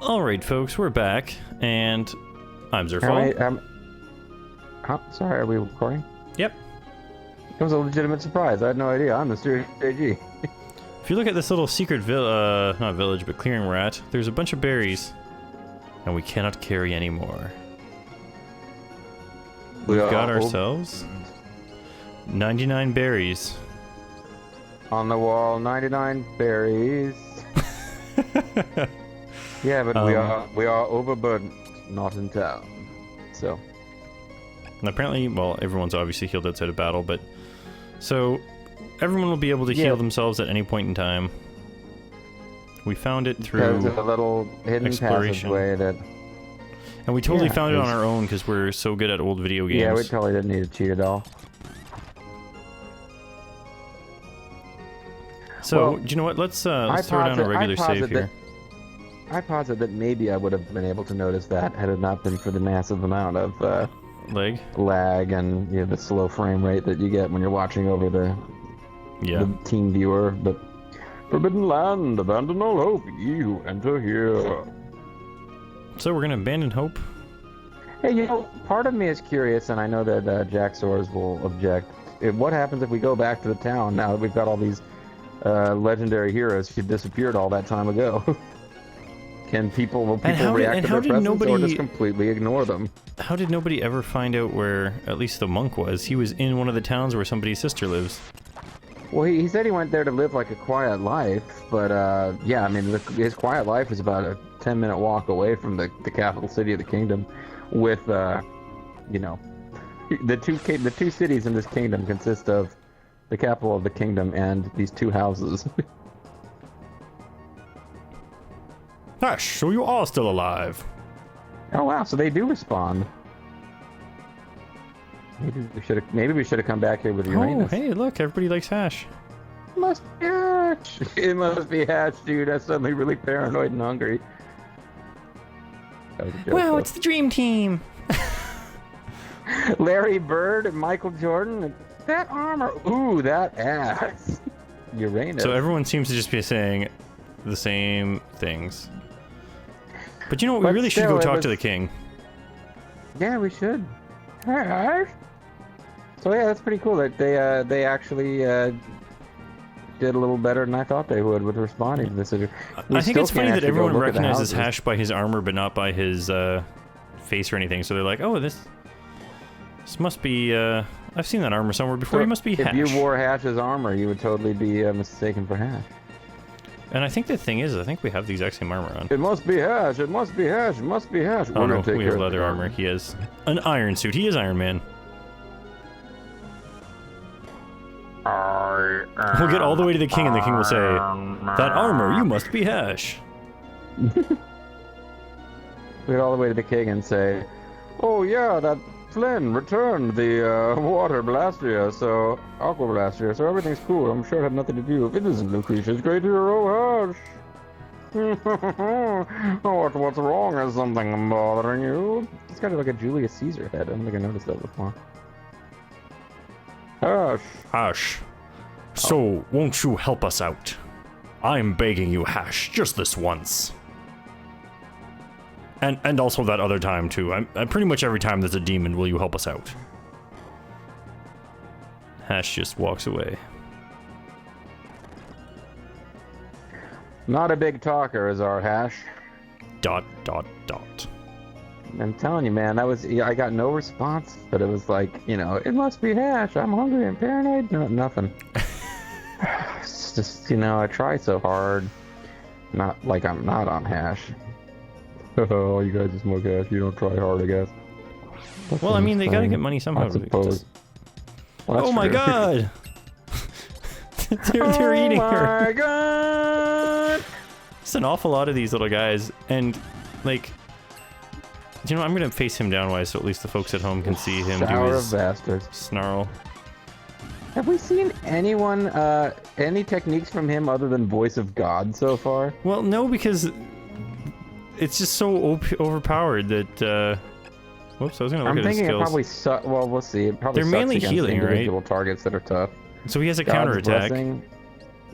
Alright, folks, we're back, and I'm Zerfall. Sorry, are we recording? Yep. It was a legitimate surprise. I had no idea. I'm MysterousJG. If you look at this little secret not village, but clearing we're at, there's a bunch of berries, and we cannot carry anymore. We've got ourselves 99 berries. On the wall, 99 berries. Yeah, but we are overburdened, not in town. So. And apparently, well, everyone's obviously healed outside of battle, but so everyone will be able to heal themselves at any point in time. We found it through a little hidden passageway that. And we totally found it on our own because we're so good at old video games. Yeah, we totally didn't need to cheat at all. So, well, do you know what? Let's throw down a regular save here. I posit that maybe I would have been able to notice that had it not been for the massive amount of lag and the slow frame rate that you get when you're watching over the team viewer. But Forbidden Land, abandon all hope, ye who enter here. So we're gonna abandon hope. Hey, part of me is curious, and I know that Jack Soares will object. What happens if we go back to the town now that we've got all these legendary heroes who disappeared all that time ago? Will people react to their presence or just completely ignore them? How did nobody ever find out where at least the monk was? He was in one of the towns where somebody's sister lives. Well, he said he went there to live like a quiet life, but yeah, I mean, his quiet life is about a 10-minute walk away from the capital city of the kingdom, with the two cities in this kingdom consist of the capital of the kingdom and these two houses. Hash, so you are still alive. Oh wow, so they do respond. Maybe we should have come back here with Uranus. Oh, hey, look, everybody likes Hash. Must be Hash. It must be Hash, dude. I'm suddenly really paranoid and hungry. Wow, it's the dream team. Larry Bird and Michael Jordan. That armor. Ooh, that ass. Uranus. So everyone seems to just be saying the same things. But you know what? We really should go talk to the king. Yeah, we should. Alright. So yeah, that's pretty cool that they actually did a little better than I thought they would with responding to this. I think it's funny that everyone recognizes Hash by his armor, but not by his face or anything. So they're like, "Oh, this must be. I've seen that armor somewhere before. He must be Hash." If you wore Hash's armor, you would totally be mistaken for Hash. And I think the thing is, I think we have the exact same armor on. It must be Hash. It must be Hash. It must be Hash. Oh no, we have leather armor. He has an iron suit. He is Iron Man. We'll get all the way to the king, and the king will say, "That armor, you must be Hash." We'll get all the way to the king and say, "Oh yeah, that Flynn returned the water blaster, so aqua blaster, so everything's cool. I'm sure it had nothing to do with it. Isn't Lucretia's great hero, Hash? Oh, what's wrong? Is something bothering you?" It's got like a Julius Caesar head. I don't think I noticed that before. Hash. Hash. So, won't you help us out? I'm begging you, Hash, just this once. And also that other time, too. I'm pretty much every time there's a demon, will you help us out? Hash just walks away. Not a big talker is our Hash. ... I'm telling you, man, I got no response, but it was like, it must be Hash. I'm hungry and paranoid. No, nothing. It's just, I try so hard. Not like I'm not on Hash. Oh, you guys just smoke Hash. You don't try hard, I guess. Well, I mean, they gotta get money somehow. I suppose. Well, oh my god! they're eating her. Oh my god! It's an awful lot of these little guys, and like, I'm gonna face him downwise so at least the folks at home can see him do his snarl. Have we seen anyone, any techniques from him other than Voice of God so far? Well, no, because it's just so overpowered that, whoops, I was gonna look at his skills. I'm thinking it probably well, we'll see. It probably they're mainly against healing, individual right? targets that are tough. So he has a counterattack.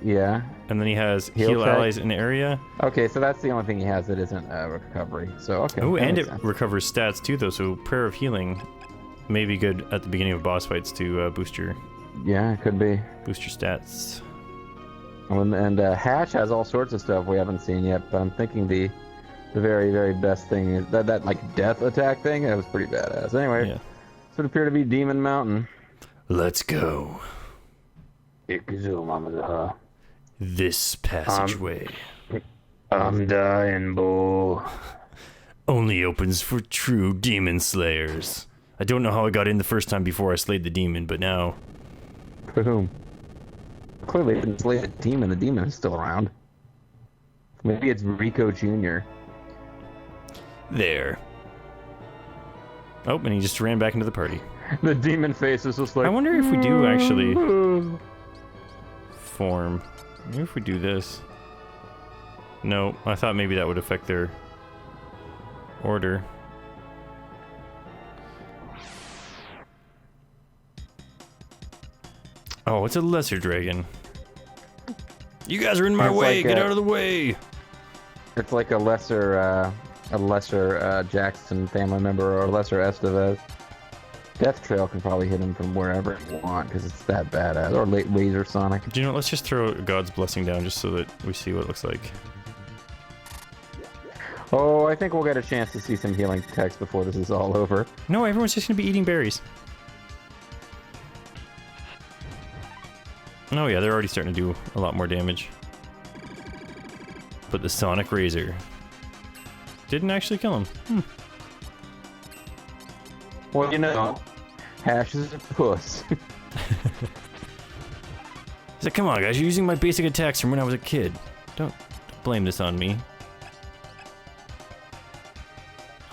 Yeah. And then he has heal allies in area. Okay, so that's the only thing he has that isn't recovery. So, okay. Oh, and it recovers stats too, though. So Prayer of Healing may be good at the beginning of boss fights to boost your... Yeah, it could be. Boost your stats. And Hash has all sorts of stuff we haven't seen yet, but I'm thinking the very, very best thing is that like death attack thing. That was pretty badass. Anyway, yeah. So it appeared to be Demon Mountain. Let's go. This passageway. I'm dying, boy. Only opens for true demon slayers. I don't know how I got in the first time before I slayed the demon, but now... For whom? Clearly didn't slay the demon. The demon is still around. Maybe it's Rico Jr. There. Oh, and he just ran back into the party. The demon face is just like... I wonder if we do actually... form. Maybe if we do this. No, I thought maybe that would affect their order. Oh, it's a lesser dragon. You guys are in my way. Get out of the way. It's like a lesser Jackson family member or a lesser Estevez. Death Trail can probably hit him from wherever you want because it's that badass. Or Laser Sonic. Do you know what? Let's just throw God's Blessing down just so that we see what it looks like. Oh, I think we'll get a chance to see some healing text before this is all over. No, everyone's just going to be eating berries. Oh yeah, they're already starting to do a lot more damage. But the Sonic Razor didn't actually kill him. Well, you know, Hash is a puss. He's like, come on guys, you're using my basic attacks from when I was a kid. Don't blame this on me.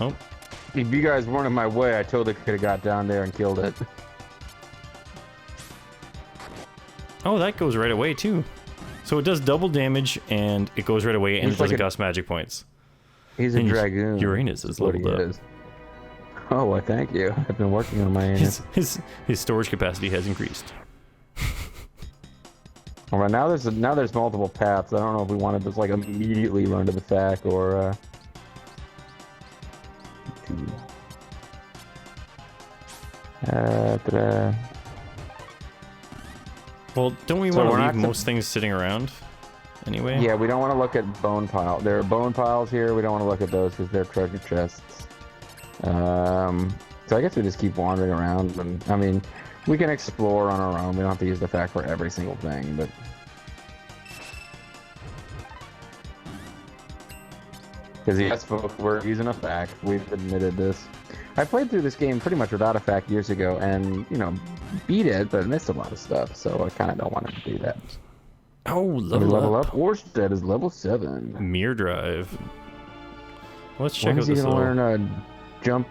Oh. If you guys weren't in my way, I totally could have got down there and killed it. Oh, that goes right away too. So it does double damage and it goes right away and it doesn't cost magic points. He's a dragoon. Uranus is leveled up. Oh, well, thank you. I've been working on my... His storage capacity has increased. All right, now there's multiple paths. I don't know if we want to just like immediately run to the fact or... Well, don't we want to leave most things sitting around anyway? Yeah, we don't want to look at bone pile. There are bone piles here. We don't want to look at those because they're treasure chests. So I guess we just keep wandering around. And I mean, we can explore on our own. We don't have to use the fact for every single thing, but... Because yes, folks, we're using a fact. We've admitted this. I played through this game pretty much without a fact years ago, and, you know, beat it, but missed a lot of stuff, so I kind of don't want to do that. Oh, level up. Oersted is level 7. Mirror Drive. Let's check out this little... learn a jump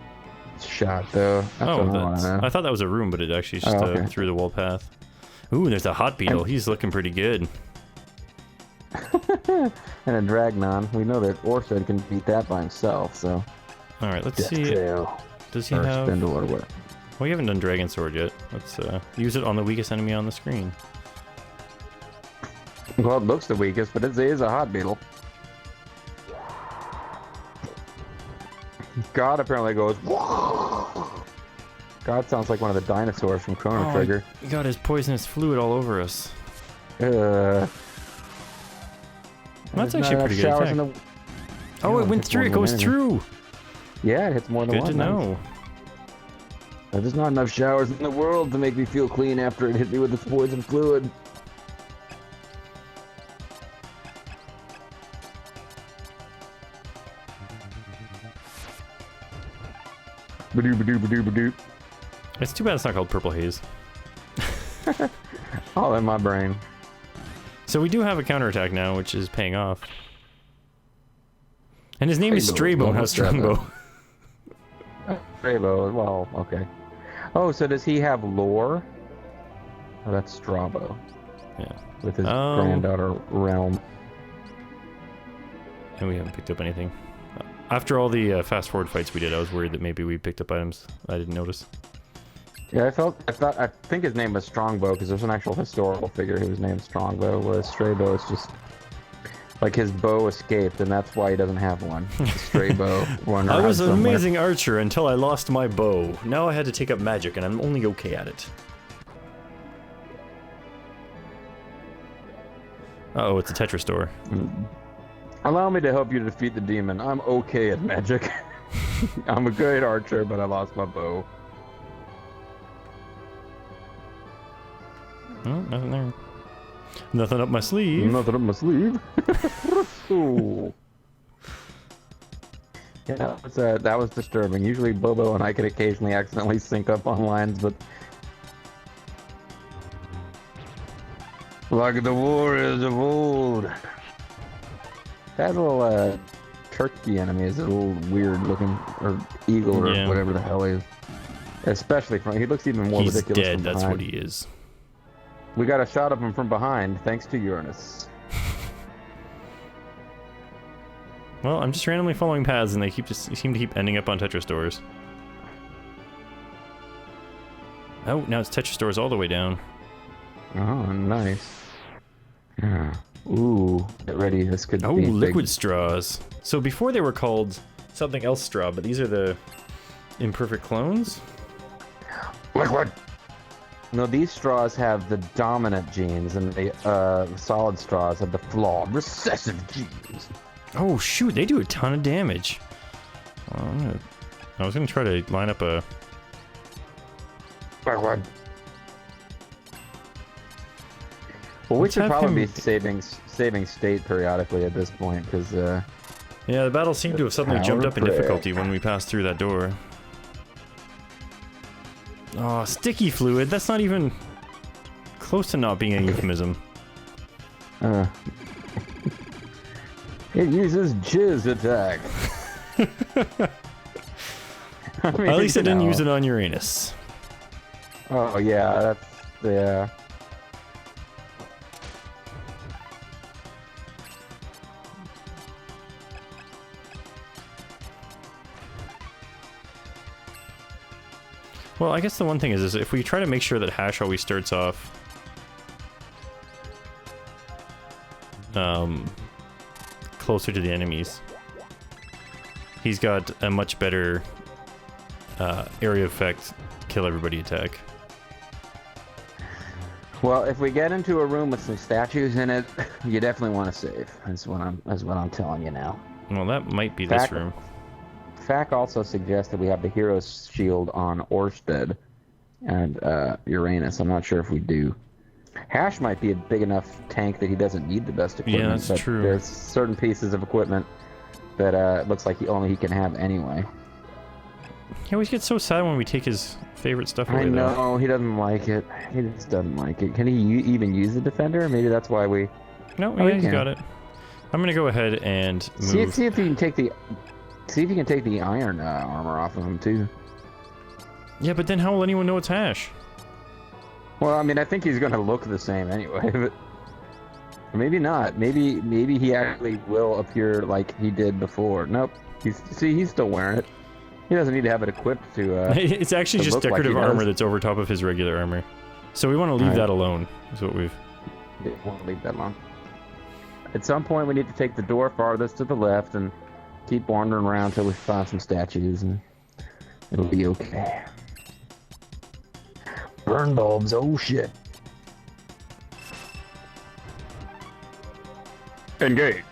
shot, though. I thought that was a room, but it actually just through the wall path. Ooh, there's a hot beetle. He's looking pretty good. And a Dragnon. We know that Oersted can beat that by himself, so... Alright, let's see. Does he have... Spindle or what? Well, we haven't done Dragon Sword yet. Let's use it on the weakest enemy on the screen. Well, it looks the weakest, but it is a hot beetle. God apparently goes... God sounds like one of the dinosaurs from Chrono Trigger. He got his poisonous fluid all over us. That's actually pretty good attack. Oh, it went through. It goes through. Yeah, it hits more than one. Good to know. There's not enough showers in the world to make me feel clean after it hit me with its poison fluid. Ba-doop. It's too bad it's not called Purple Haze. All in my brain. So we do have a counterattack now, which is paying off. And his name is Straybow, not Strongbow. Straybow, well, okay. Oh, so does he have lore? Oh, that's Strabo. Yeah. With his granddaughter, Realm. And we haven't picked up anything. After all the fast-forward fights we did, I was worried that maybe we picked up items I didn't notice. Yeah, I think his name was Strongbow because there's an actual historical figure whose name Strongbow was. Straybow is just like his bow escaped, and that's why he doesn't have one. Straybow. I was an amazing archer until I lost my bow. Now I had to take up magic, and I'm only okay at it. Uh-oh, it's a Tetra store. Allow me to help you defeat the demon. I'm okay at magic. I'm a great archer, but I lost my bow. Oh, nothing there. Nothing up my sleeve. Nothing up my sleeve. Ooh. Yeah, that was disturbing. Usually Bobo and I could occasionally accidentally sync up on lines, but... Like the warriors of old. That little turkey enemy is a little weird looking, or eagle, or whatever the hell he is. Especially from, he looks even more ridiculous. He's dead, from that's behind. what he is. We got a shot of him from behind, thanks to Uranus. Well, I'm just randomly following paths, and they seem to keep ending up on Tetra stores. Oh, now it's Tetra stores all the way down. Oh, nice. Yeah. Ooh, get ready. This could be liquid big. straws. So before they were called something else straw, but these are the imperfect clones? Liquid! No, these straws have the dominant genes, and the solid straws have the flawed recessive genes. Oh shoot, they do a ton of damage. I was gonna try to line up a... Liquid. Well, we should probably be saving state periodically at this point, because yeah, the battle seemed to have suddenly jumped up in difficulty when we passed through that door. Oh, sticky fluid, that's not even close to not being a euphemism. It uses jizz attack. I mean, at least I didn't use it on Uranus. Oh yeah, that's yeah. Well, I guess the one thing is if we try to make sure that Hash always starts off closer to the enemies, he's got a much better area effect, kill everybody attack. Well, if we get into a room with some statues in it, you definitely want to save. That's what I'm telling you now. Well, that might be this room. Fac also suggests that we have the hero's shield on Oersted and Uranus. I'm not sure if we do. Hash might be a big enough tank that he doesn't need the best equipment. Yeah, that's true. There's certain pieces of equipment that it looks like he can have anyway. He always gets so sad when we take his favorite stuff away. I know, he doesn't like it. He just doesn't like it. Can he even use the defender? Maybe that's why we... No, yeah, he's got it. I'm gonna go ahead and move. See if you can take the... See if you can take the iron armor off of him, too. Yeah, but then how will anyone know it's Hash? Well, I mean, I think he's going to look the same anyway, but... Maybe not. Maybe he actually will appear like he did before. Nope. He's still wearing it. He doesn't need to have it equipped to... it's actually just decorative armor that's over top of his regular armor. So we want to leave that alone, is what we've... We won't leave that alone. At some point, we need to take the door farthest to the left and keep wandering around until we find some statues, and it'll be okay. Burn bulbs, oh shit. Engage.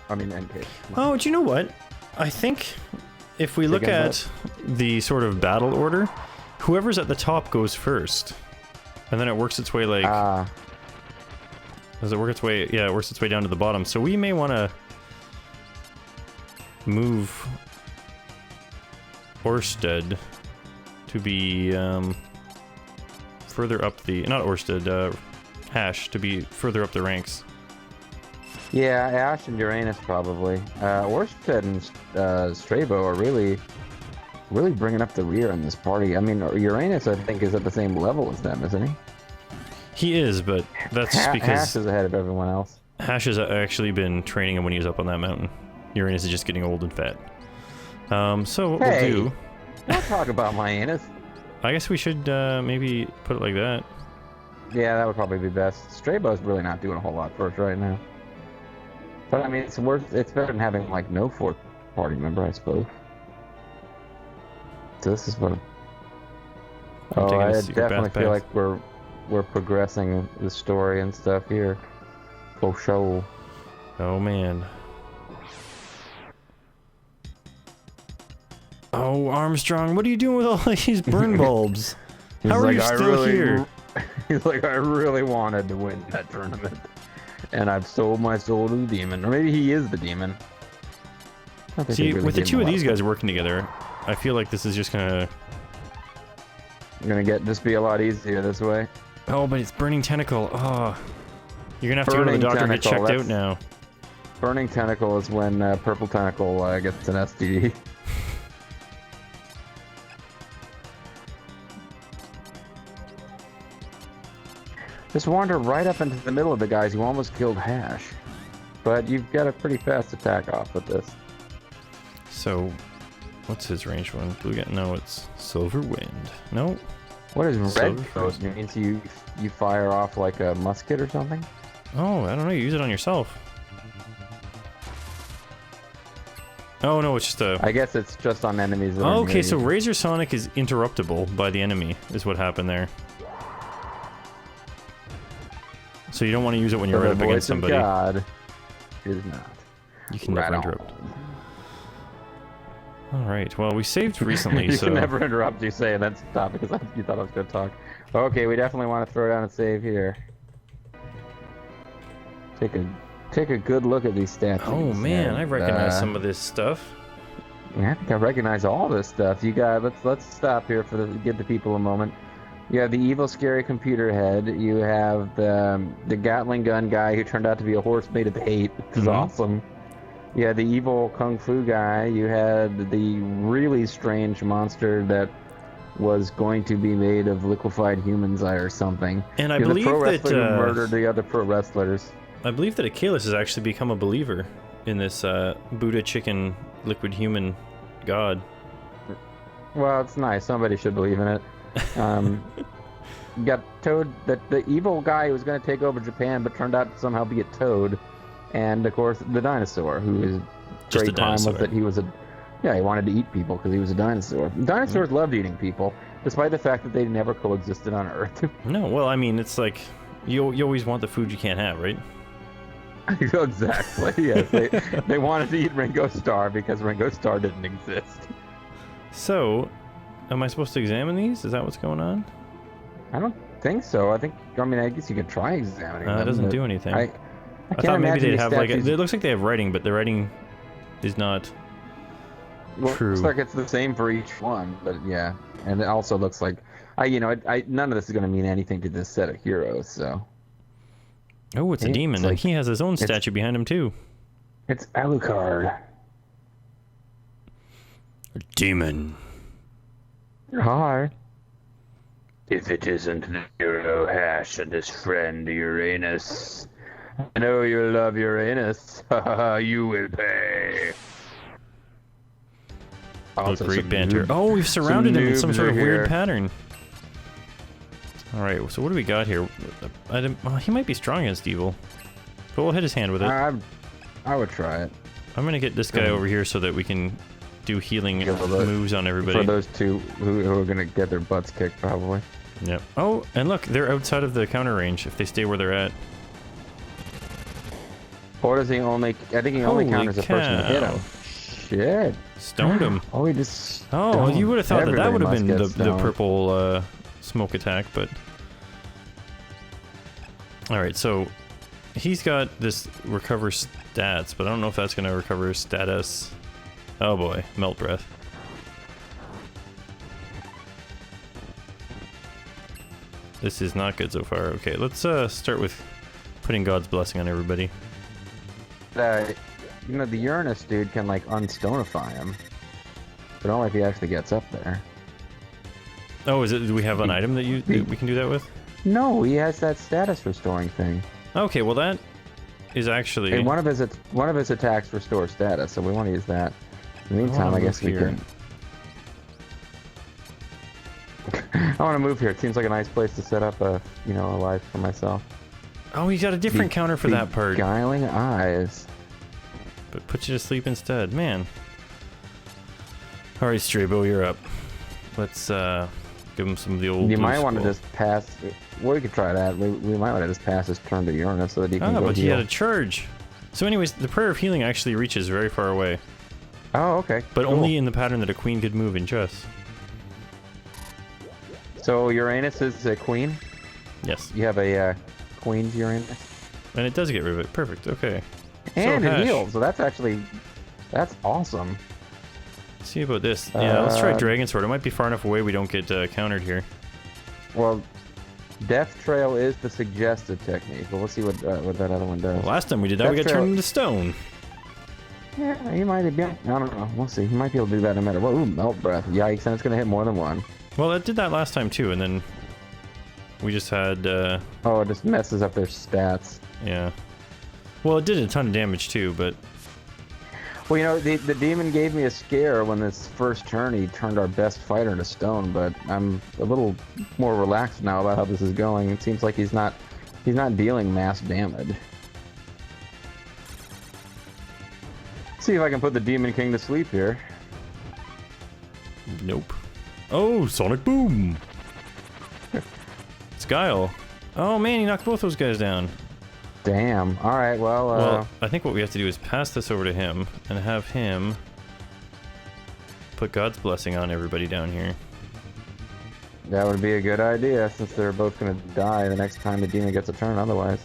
I mean, engage. Oh, do you know what? I think if we look at the sort of battle order, whoever's at the top goes first. And then it works its way like... Does it work its way? Yeah, it works its way down to the bottom. So we may want to move Oersted to be further up the... Not Oersted, Hash to be further up the ranks. Yeah, Ash and Uranus probably. Oersted and Straybow are really bringing up the rear in this party. I mean, Uranus, I think, is at the same level as them, isn't he? He is, but that's because... Hash is ahead of everyone else. Hash has actually been training him when he was up on that mountain. Uranus is just getting old and fat. So what we'll do... Don't talk about my anus. I guess we should maybe put it like that. Yeah, that would probably be best. Straybow's really not doing a whole lot for us right now. But I mean, it's better than having like no fourth party member, I suppose. So this is what. I definitely feel like we're progressing the story and stuff here. For sure. Oh man. Oh, Armstrong, what are you doing with all these burn bulbs? How are you still here? He's like, I really wanted to win that tournament, and I've sold my soul to the demon. Or maybe he is the demon. See, with the two of these guys working together, I feel like this is just gonna be a lot easier this way. Oh, but it's burning tentacle. Oh, you're gonna have to go to the doctor and get checked out now. Burning tentacle is when purple tentacle gets an STD. Just wander right up into the middle of the guys who almost killed Hash. But you've got a pretty fast attack off with this. So, what's his range one? Blue guy? No, it's Silver Wind. No. What is red coat? It means you fire off like a musket or something? Oh, I don't know. You use it on yourself. Oh no, it's just a... I guess it's just on enemies. That oh, okay, so Razor Sonic is interruptible by the enemy, is what happened there. So you don't want to use it when you're right up against somebody. God is not. You can never interrupt. Alright, well, we saved recently, you so... can never interrupt you saying that's the topic, because you thought I was going to talk. Okay, we definitely want to throw down a save here. Take a good look at these stats. Oh man, I recognize some of this stuff. Yeah, I think I recognize all this stuff. You got let's stop here give the people a moment. You have the evil, scary computer head. You have the Gatling gun guy who turned out to be a horse made of hate, which is awesome. You had the evil Kung Fu guy. You had the really strange monster that was going to be made of liquefied human's eye or something. And I believe the pro that wrestler who murdered the other pro wrestlers. I believe that Achilles has actually become a believer in this Buddha chicken liquid human god. Well, it's nice. Somebody should believe in it. You got Toad, the evil guy who was going to take over Japan, but turned out to somehow be a Toad, and of course the dinosaur, who is just great time was that he was he wanted to eat people because he was a dinosaur. Dinosaurs loved eating people, despite the fact that they never coexisted on Earth. No, well, I mean, it's like you always want the food you can't have, right? Exactly. Yes, they wanted to eat Ringo Starr because Ringo Starr didn't exist. So, am I supposed to examine these? Is that what's going on? I don't think so. I guess you could try examining them. It doesn't do anything. I thought maybe they'd have like... It looks like they have writing, but the writing is not true. Looks like it's the same for each one, but yeah. And it also looks like... none of this is going to mean anything to this set of heroes, so... Oh, it's a demon, and he has his own statue behind him, too. It's Alucard. A demon. Hi. If it isn't the hero Hash and his friend Uranus. I know you love Uranus. You will pay. Great banter. Oh, we've surrounded him in some sort of weird pattern. Alright, so what do we got here? He might be strong against evil, but we'll hit his hand with it. I would try it. I'm gonna get this guy over here so that we can do healing moves on everybody. For those two who are gonna get their butts kicked, probably. Yep. Oh, and look, they're outside of the counter range if they stay where they're at. Or does he only... I think he only counters a person to hit him. Shit. Stoned him. Oh, he just... Oh, you would have thought that would have been the purple smoke attack, but... Alright, so he's got this recover stats, but I don't know if that's going to recover status. Oh boy, melt breath. This is not good so far. Okay, let's start with putting God's blessing on everybody. The Uranus dude can like unstonify him, but only if he actually gets up there. Oh, is it? Do we have an item that we can do that with? No, he has that status restoring thing. Okay, well that is actually... And one of his attacks restores status, so we want to use that. In the meantime, I guess we can... I want to move here. It seems like a nice place to set up a, you know, a life for myself. Oh, you got a different counter for that part. Beguiling eyes. But put you to sleep instead, man. All right, Straybow, you're up. Let's give him some of the old. You might want to just pass. Well, we could try that. We might want to just pass his turn to Uranus so that he can go but heal. he had a charge. So, anyways, the prayer of healing actually reaches very far away. Oh, okay. But cool. only in the pattern that a queen could move in chess. So Uranus is a queen? Yes. You have a queen's Uranus? And it does get rid of it. Perfect. Okay. And so, it Hash. heals. So that's actually... That's awesome. See about this. Yeah, let's try Dragon Sword. It might be far enough away we don't get countered here. Well, Death Trail is the suggested technique, but we'll see what that other one does. Well, last time we did that, Death we got Trail... turned into stone. Yeah, he might be... I don't know. We'll see. He might be able to do that no matter what. Ooh, Melt Breath. Yikes, and it's going to hit more than one. Well, it did that last time too, and then we just had... Oh, it just messes up their stats. Yeah. Well, it did a ton of damage too, but... Well, you know, the demon gave me a scare when this first turn he turned our best fighter into stone, but I'm a little more relaxed now about how this is going. It seems like he's not dealing mass damage. See if I can put the Demon King to sleep here. Nope. Oh, Sonic Boom! It's Guile. Oh man, he knocked both those guys down. Damn. Alright, well, I think what we have to do is pass this over to him, and have him put God's blessing on everybody down here. that would be a good idea, since they're both gonna die the next time the demon gets a turn otherwise.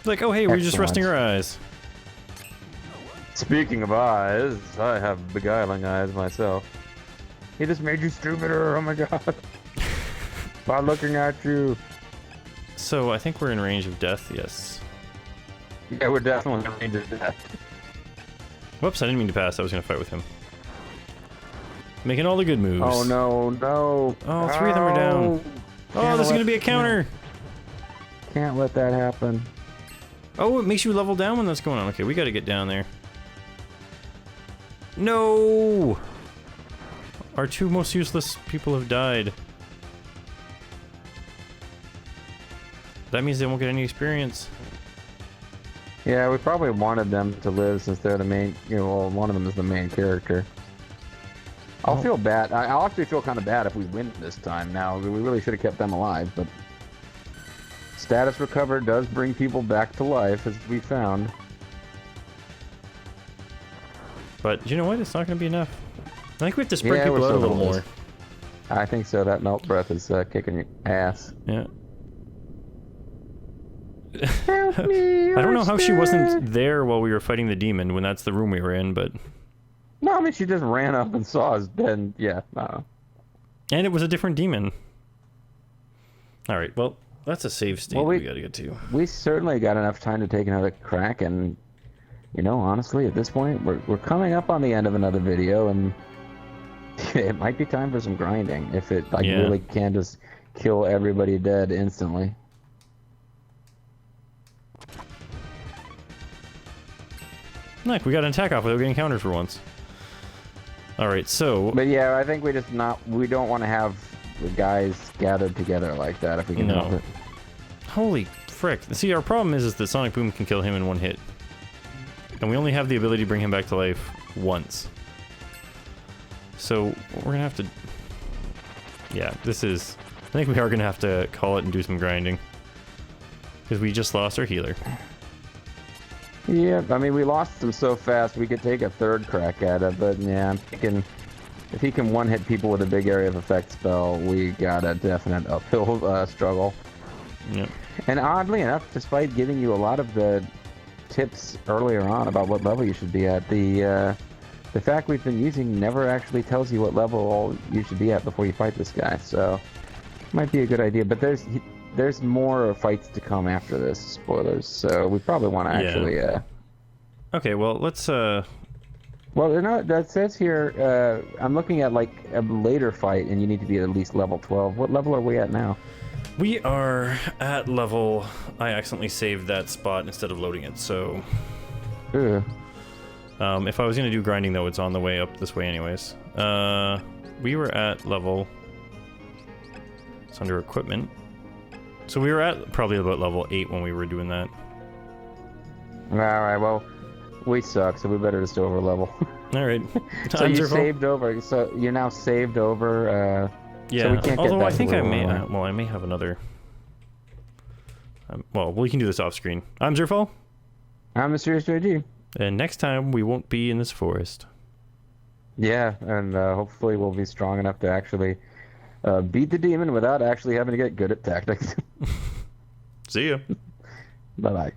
Like, oh hey, we're just resting our eyes. Speaking of eyes, I have beguiling eyes myself. He just made you stupider, oh my god. By looking at you. So, I think we're in range of death, yes. Yeah, we're definitely in range of death. Whoops, I didn't mean to pass, I was gonna fight with him. Making all the good moves. Oh no, no. Oh, three of them are down. Oh, this is gonna be a counter! Can't let that happen. Oh, it makes you level down when that's going on. Okay, we gotta get down there. No! Our two most useless people have died. That means they won't get any experience. Yeah, we probably wanted them to live since they're the main, you know, well, one of them is the main character. I'll feel bad. I'll actually feel kind of bad if we win this time now. We really should have kept them alive, but... Status recovered does bring people back to life, as we found. But you know what? It's not going to be enough. I think we have to spread Yeah, people out a little close. more. I think so. That melt breath is kicking your ass. Yeah. Help me, I don't know how she wasn't Oersted. there while we were fighting the demon when that's the room we were in, but... No, I mean, she just ran up and saw us dead. Yeah, I don't know. And it was a different demon. Alright, well, that's a save state we gotta get to. We certainly got enough time to take another crack, and, you know, honestly, at this point, we're coming up on the end of another video, and it might be time for some grinding, if it really can just kill everybody dead instantly. Look, we got an attack off without getting countered for once. Alright, so... But yeah, I think we don't want to have the guys gathered together like that if we can help it. Holy frick. See, our problem is that Sonic Boom can kill him in one hit. And we only have the ability to bring him back to life once. So, we're gonna have to... Yeah, this is... I think we are gonna have to call it and do some grinding. Because we just lost our healer. Yeah, I mean, we lost him so fast we could take a third crack at it, but yeah, I'm thinking if he can one-hit people with a big area of effect spell, we got a definite uphill struggle. Yep. And oddly enough, despite giving you a lot of the tips earlier on about what level you should be at, the fact we've been using never actually tells you what level you should be at before you fight this guy, so might be a good idea. But there's more fights to come after this, spoilers, so we probably want to actually... Okay, well, let's... Well, you know, that says here, I'm looking at, like, a later fight, and you need to be at least level 12. What level are we at now? We are at level... I accidentally saved that spot instead of loading it, so... Ugh. If I was going to do grinding, though, it's on the way up this way anyways. We were at level It's under equipment. So we were at probably about level 8 when we were doing that. Alright, well, we suck, so we better just over level. Alright. So you saved over, so you're now saved over, yeah, so we can't although get back I think to I where we may, were. well, I may have another... well, we can do this off screen. I'm Zerfall. I'm MysterousJG. And next time, we won't be in this forest. Yeah, and hopefully we'll be strong enough to actually beat the demon without actually having to get good at tactics. See ya. Bye-bye.